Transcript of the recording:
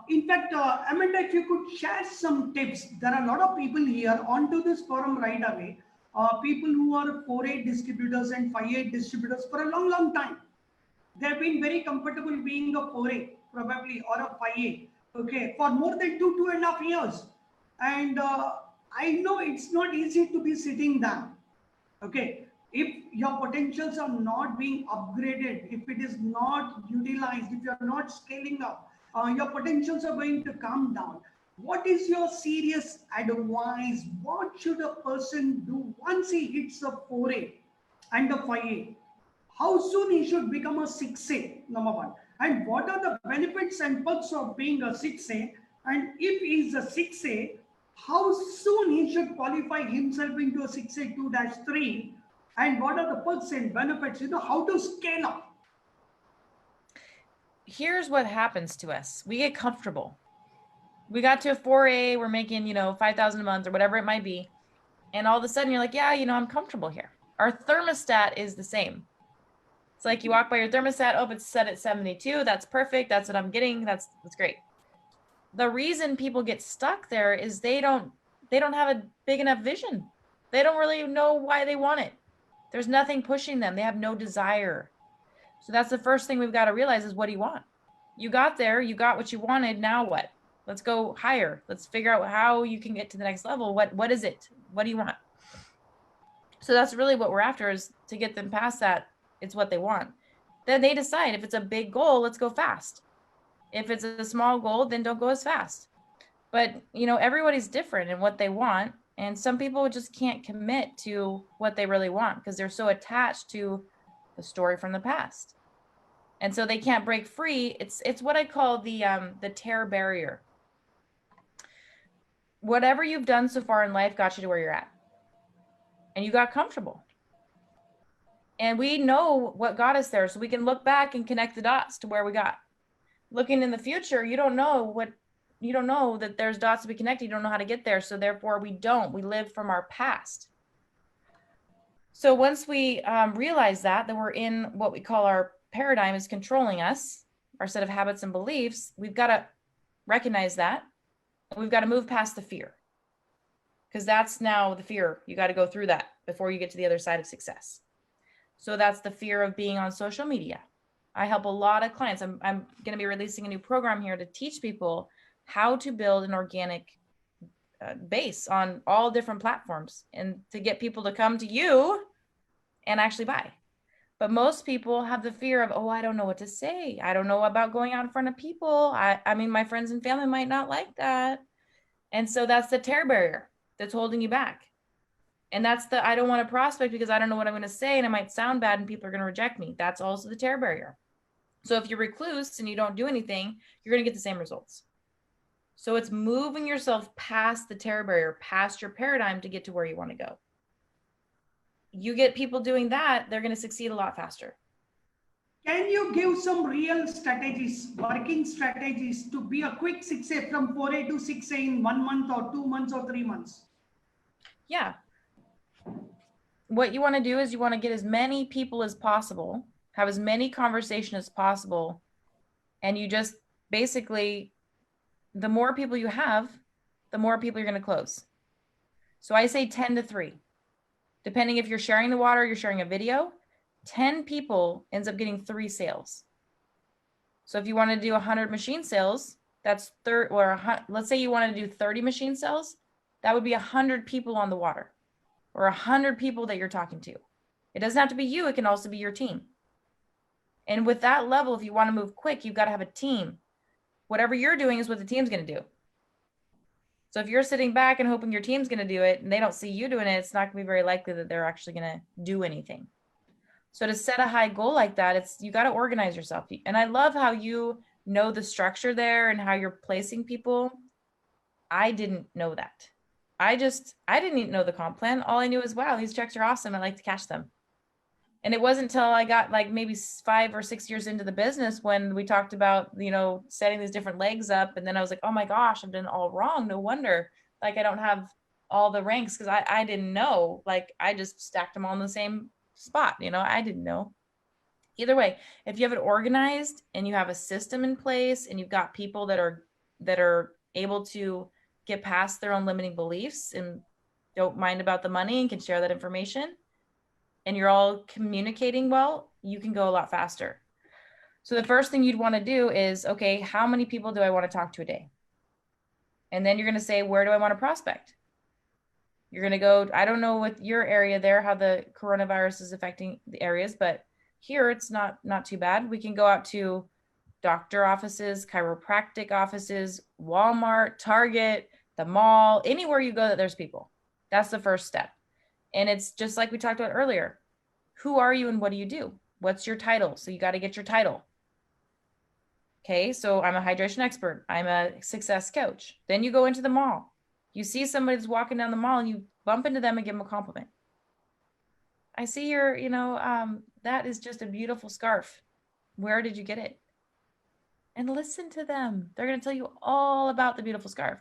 In fact, Amanda, if you could share some tips. There are a lot of people here onto this forum right away. People who are 4A distributors and 5A distributors for a long, long time. They've been very comfortable being a 4A, probably, or a 5A, okay, for more than 2.5 years. And I know it's not easy to be sitting down. Okay, if your potentials are not being upgraded, if it is not utilized, if you're not scaling up, your potentials are going to come down. What is your serious advice? What should a person do once he hits a 4A and a 5A? How soon he should become a 6A, number one? And what are the benefits and perks of being a 6A? And if he's a 6A, how soon he should qualify himself into a 6A 2-3? And what are the perks and benefits? How to scale up. Here's what happens to us. We get comfortable. We got to a 4A, we're making, $5,000 a month or whatever it might be. And all of a sudden you're like, yeah, I'm comfortable here. Our thermostat is the same. It's like you walk by your thermostat, oh, it's set at 72. That's perfect. That's what I'm getting. That's great. The reason people get stuck there is they don't have a big enough vision. They don't really know why they want it. There's nothing pushing them. They have no desire. So that's the first thing we've got to realize is, what do you want? You got there, you got what you wanted. Now what? Let's go higher. Let's figure out how you can get to the next level. What is it? What do you want? So that's really what we're after, is to get them past that. It's what they want. Then they decide if it's a big goal, let's go fast. If it's a small goal, then don't go as fast. But, everybody's different in what they want. And some people just can't commit to what they really want because they're so attached to the story from the past. And so they can't break free. It's what I call the terror barrier. Whatever you've done so far in life got you to where you're at. And you got comfortable. And we know what got us there, so we can look back and connect the dots to where we got. Looking in the future, you don't know that there's dots to be connected. You don't know how to get there. So therefore we live from our past. So once we realize that we're in what we call our paradigm is controlling us, our set of habits and beliefs, we've got to recognize that. And we've got to move past the fear. Because that's now the fear. You got to go through that before you get to the other side of success. So that's the fear of being on social media. I help a lot of clients. I'm going to be releasing a new program here to teach people how to build an organic base on all different platforms and to get people to come to you and actually buy. But most people have the fear of, I don't know what to say. I don't know about going out in front of people. I mean, my friends and family might not like that. And so that's the terror barrier that's holding you back. And that's I don't want to prospect because I don't know what I'm going to say and it might sound bad and people are going to reject me. That's also the terror barrier. So if you're recluse and you don't do anything, you're going to get the same results. So it's moving yourself past the terror barrier, past your paradigm to get to where you want to go. You get people doing that, they're going to succeed a lot faster. Can you give some real strategies, working strategies to be a quick 6A from 4A to 6A in 1 month or 2 months or 3 months? Yeah. What you want to do is you want to get as many people as possible, have as many conversations as possible. And you just basically, the more people you have, the more people you're going to close. So I say 10 to 3, depending if you're sharing the water, you're sharing a video, 10 people ends up getting 3 sales. So if you want to do 100 machine sales, that's let's say you want to do 30 machine sales, that would be 100 people on the water or 100 people that you're talking to. It doesn't have to be you. It can also be your team. And with that level, if you want to move quick, you've got to have a team. Whatever you're doing is what the team's going to do. So if you're sitting back and hoping your team's going to do it and they don't see you doing it, it's not going to be very likely that they're actually going to do anything. So to set a high goal like that, you got to organize yourself. And I love how you know the structure there and how you're placing people. I didn't know that. I didn't even know the comp plan. All I knew is, wow, these checks are awesome. I like to cash them. And it wasn't until I got like maybe 5 or 6 years into the business when we talked about, setting these different legs up. And then I was like, oh my gosh, I've done it all wrong. No wonder like I don't have all the ranks because I didn't know. Like I just stacked them all in the same spot. I didn't know. Either way, if you have it organized and you have a system in place and you've got people that are able to get past their own limiting beliefs and don't mind about the money and can share that information, and you're all communicating well, you can go a lot faster. So the first thing you'd want to do is, okay, how many people do I want to talk to a day? And then you're going to say, where do I want to prospect? You're going to go, I don't know with your area there, how the coronavirus is affecting the areas, but here it's not too bad. We can go out to doctor offices, chiropractic offices, Walmart, Target, the mall, anywhere you go that there's people. That's the first step. And it's just like we talked about earlier. Who are you and what do you do? What's your title? So you got to get your title. Okay, so I'm a hydration expert. I'm a success coach. Then you go into the mall. You see somebody that's walking down the mall and you bump into them and give them a compliment. I see your, that is just a beautiful scarf. Where did you get it? And listen to them. They're going to tell you all about the beautiful scarf.